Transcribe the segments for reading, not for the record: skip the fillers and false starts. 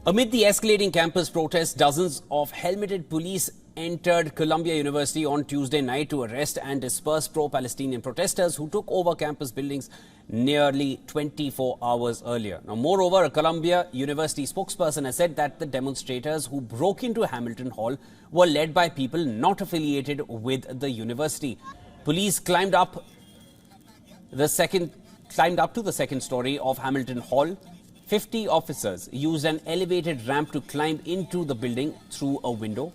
Amid the escalating campus protests, dozens of helmeted police entered Columbia University on Tuesday night to arrest and disperse pro-Palestinian protesters who took over campus buildings nearly 24 hours earlier. Now, moreover, a Columbia University spokesperson has said that the demonstrators who broke into Hamilton Hall were led by people not affiliated with the university. Police climbed up to the second story of Hamilton Hall. 50 officers used an elevated ramp to climb into the building through a window.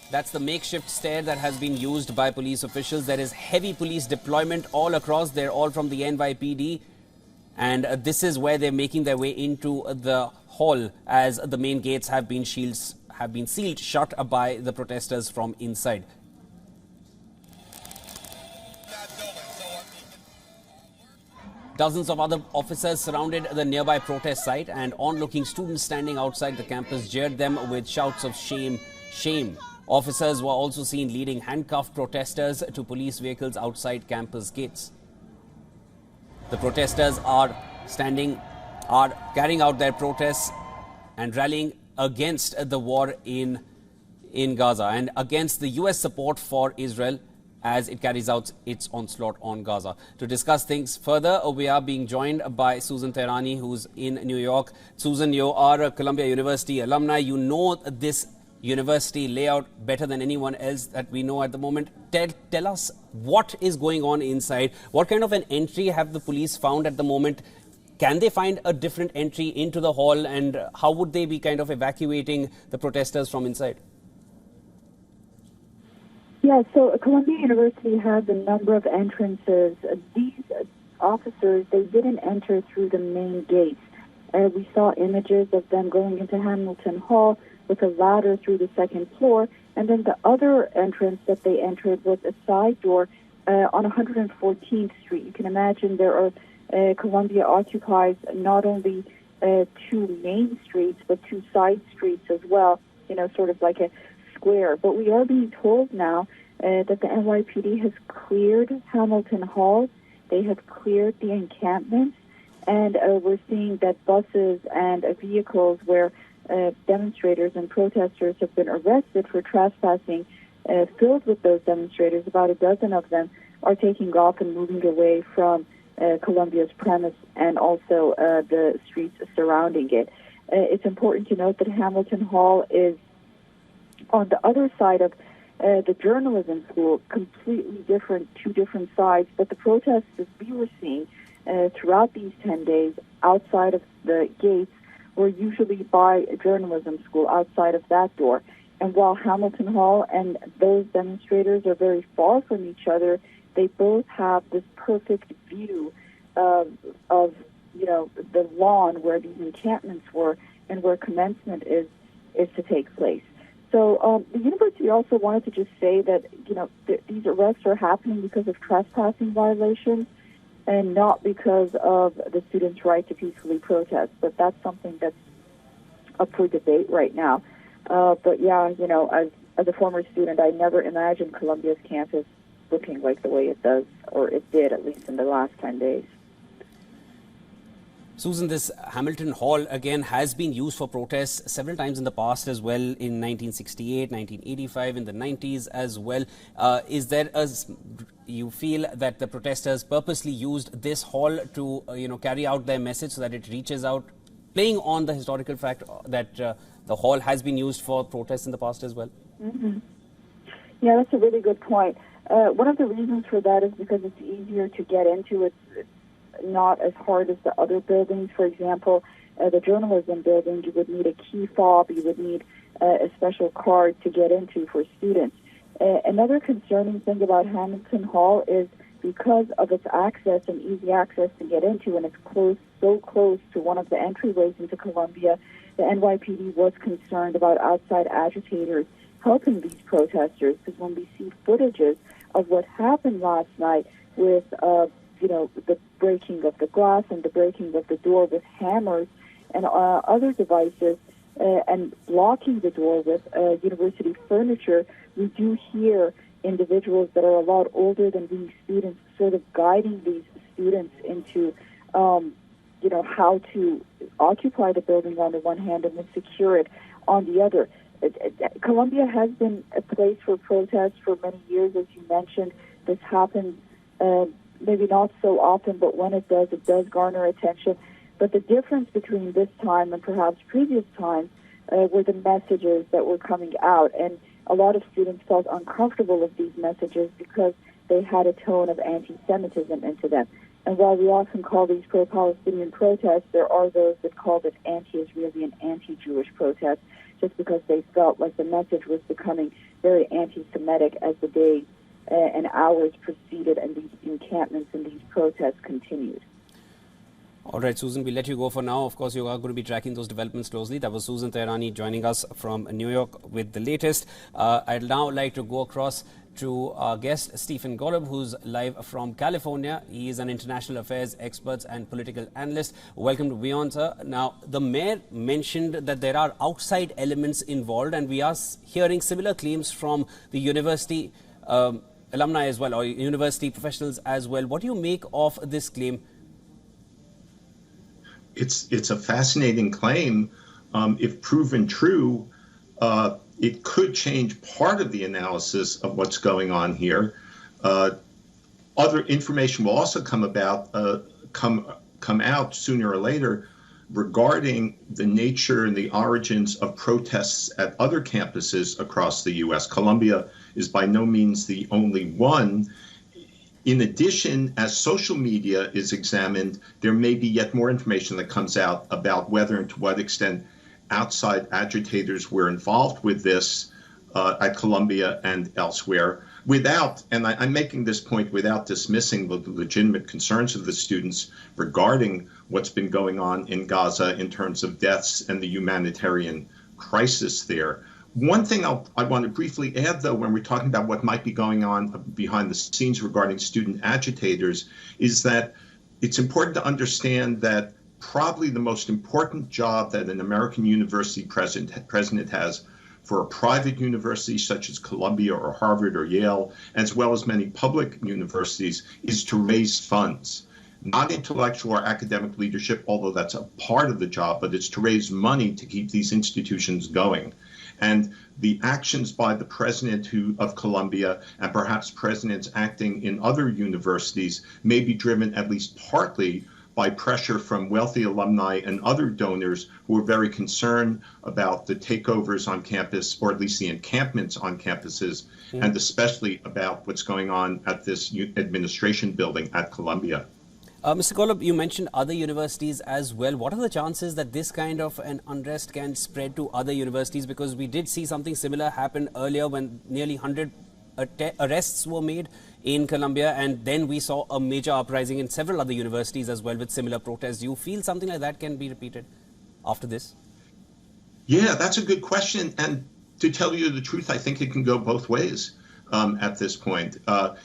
That's the makeshift stair that has been used by police officials. There is heavy police deployment all across. They're all from the NYPD. And this is where they're making their way into the hall, as the main gates have been sealed shut by the protesters from inside. Dozens of other officers surrounded the nearby protest site, and onlooking students standing outside the campus jeered them with shouts of shame, shame. Officers were also seen leading handcuffed protesters to police vehicles outside campus gates. The protesters are carrying out their protests and rallying against the war in Gaza and against the US support for Israel as it carries out its onslaught on Gaza. To discuss things further, we are being joined by Susan Tehrani, who's in New York. Susan, you are a Columbia University alumni. You know this university layout better than anyone else that we know at the moment. Tell us what is going on inside. What kind of an entry have the police found at the moment? Can they find a different entry into the hall, and how would they be kind of evacuating the protesters from inside? Yeah, so Columbia University has a number of entrances. These officers, they didn't enter through the main gates. We saw images of them going into Hamilton Hall with a ladder through the second floor, and then the other entrance that they entered was a side door on 114th Street. You can imagine there are Columbia occupies not only two main streets, but two side streets as well, sort of like a square. But we are being told now that the NYPD has cleared Hamilton Hall. They have cleared the encampments, and we're seeing that buses and vehicles where demonstrators and protesters have been arrested for trespassing, filled with those demonstrators, about a dozen of them, are taking off and moving away from Columbia's premise and also the streets surrounding it. It's important to note that Hamilton Hall is on the other side of the journalism school, completely different, two different sides. But the protests that we were seeing throughout these 10 days outside of the gates were usually by journalism school, outside of that door. And while Hamilton Hall and those demonstrators are very far from each other, they both have this perfect view of the lawn where these encampments were and where commencement is to take place. So the university also wanted to just say that, these arrests are happening because of trespassing violations and not because of the students' right to peacefully protest. But that's something that's up for debate right now. But yeah, as a former student, I never imagined Columbia's campus looking like the way it does, or it did, at least in the last 10 days. Susan, this Hamilton Hall, again, has been used for protests several times in the past as well, in 1968, 1985, in the 90s as well. Is there you feel that the protesters purposely used this hall to, carry out their message so that it reaches out, playing on the historical fact that the hall has been used for protests in the past as well? Mm-hmm. Yeah, that's a really good point. One of the reasons for that is because it's easier to get into. It's not as hard as the other buildings. For example, the journalism building, you would need a key fob, you would need a special card to get into for students. Another concerning thing about Hamilton Hall is because of its access and easy access to get into, and it's so close to one of the entryways into Columbia, the NYPD was concerned about outside agitators helping these protesters, because when we see footages of what happened last night with the breaking of the glass and the breaking of the door with hammers and other devices and blocking the door with university furniture, we do hear individuals that are a lot older than these students, sort of guiding these students into, how to occupy the building on the one hand and then secure it on the other. Colombia has been a place for protests for many years, as you mentioned. This happens maybe not so often, but when it does garner attention. But the difference between this time and perhaps previous times were the messages that were coming out. And a lot of students felt uncomfortable with these messages because they had a tone of anti-Semitism into them. And while we often call these pro-Palestinian protests, there are those that call it anti-Israeli and anti-Jewish protests, just because they felt like the message was becoming very anti-Semitic as the day and hours proceeded and these encampments and these protests continued. All right, Susan, we'll let you go for now. Of course, you are going to be tracking those developments closely. That was Susan Tehrani joining us from New York with the latest. I'd now like to go across to our guest, Stephen Golub, who's live from California. He is an international affairs expert and political analyst. Welcome to WION, sir. Now, the mayor mentioned that there are outside elements involved, and we are hearing similar claims from the university alumni as well, or university professionals as well. What do you make of this claim? It's a fascinating claim. If proven true, it could change part of the analysis of what's going on here. Other information will also come out sooner or later regarding the nature and the origins of protests at other campuses across the U.S. Columbia is by no means the only one. In addition, as social media is examined, there may be yet more information that comes out about whether and to what extent outside agitators were involved with this at Columbia and elsewhere, and I'm making this point without dismissing the legitimate concerns of the students regarding what's been going on in Gaza in terms of deaths and the humanitarian crisis there. One thing I want to briefly add, though, when we're talking about what might be going on behind the scenes regarding student agitators, is that it's important to understand that probably the most important job that an American university president has for a private university such as Columbia or Harvard or Yale, as well as many public universities, is to raise funds. Not intellectual or academic leadership, although that's a part of the job, but it's to raise money to keep these institutions going. And the actions by the president of Columbia and perhaps presidents acting in other universities may be driven at least partly by pressure from wealthy alumni and other donors who are very concerned about the takeovers on campus, or at least the encampments on campuses, and especially about what's going on at this administration building at Columbia. Mr. Golub, you mentioned other universities as well. What are the chances that this kind of an unrest can spread to other universities? Because we did see something similar happen earlier when nearly 100 arrests were made in Columbia, and then we saw a major uprising in several other universities as well with similar protests. Do you feel something like that can be repeated after this? Yeah, that's a good question. And to tell you the truth, I think it can go both ways at this point.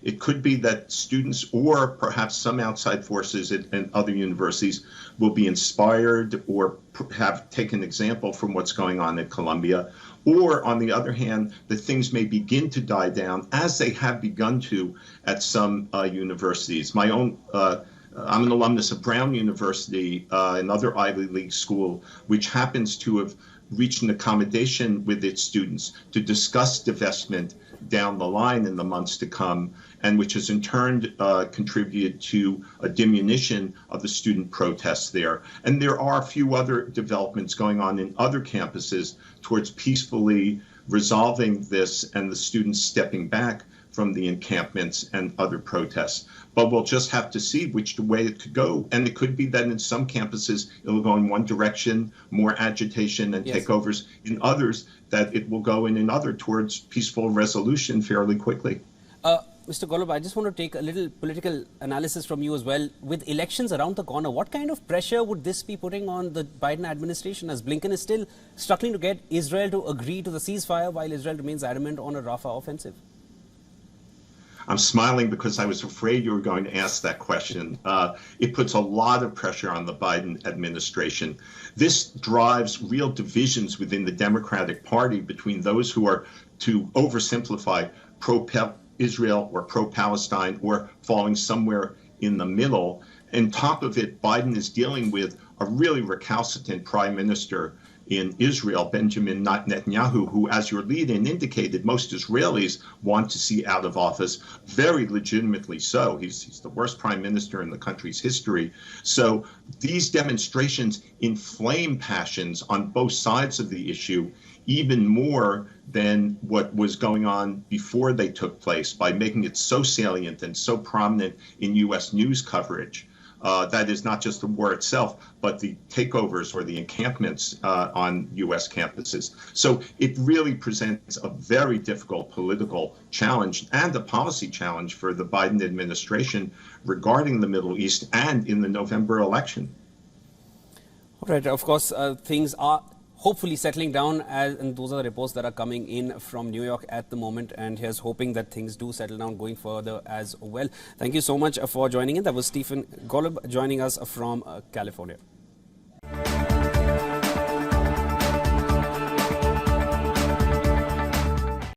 It could be that students or perhaps some outside forces in other universities will be inspired or have taken example from what's going on at Columbia. Or, on the other hand, that things may begin to die down as they have begun to at some universities. I'm an alumnus of Brown University, another Ivy League school, which happens to have reached an accommodation with its students to discuss divestment down the line in the months to come, and which has in turn contributed to a diminution of the student protests there. And there are a few other developments going on in other campuses towards peacefully resolving this and the students stepping back from the encampments and other protests. But we'll just have to see which way it could go. And it could be that in some campuses, it'll go in one direction, more agitation and takeovers. In others, that it will go in another towards peaceful resolution fairly quickly. Mr. Golub, I just want to take a little political analysis from you as well. With elections around the corner, what kind of pressure would this be putting on the Biden administration, as Blinken is still struggling to get Israel to agree to the ceasefire while Israel remains adamant on a Rafah offensive? I'm smiling because I was afraid you were going to ask that question. It puts a lot of pressure on the Biden administration. This drives real divisions within the Democratic Party between those who are, to oversimplify, Israel or pro-Palestine or falling somewhere in the middle. On top of it, Biden is dealing with a really recalcitrant prime minister in Israel, Benjamin Netanyahu, who, as your lead-in indicated, most Israelis want to see out of office, very legitimately so. He's the worst prime minister in the country's history. So these demonstrations inflame passions on both sides of the issue even more than what was going on before they took place by making it so salient and so prominent in U.S. news coverage. That is not just the war itself, but the takeovers or the encampments on U.S. campuses. So it really presents a very difficult political challenge and a policy challenge for the Biden administration regarding the Middle East and in the November election. All right. Of course, things are hopefully settling down, and those are the reports that are coming in from New York at the moment, and here's hoping that things do settle down going further as well. Thank you so much for joining in. That was Stephen Golub joining us from California.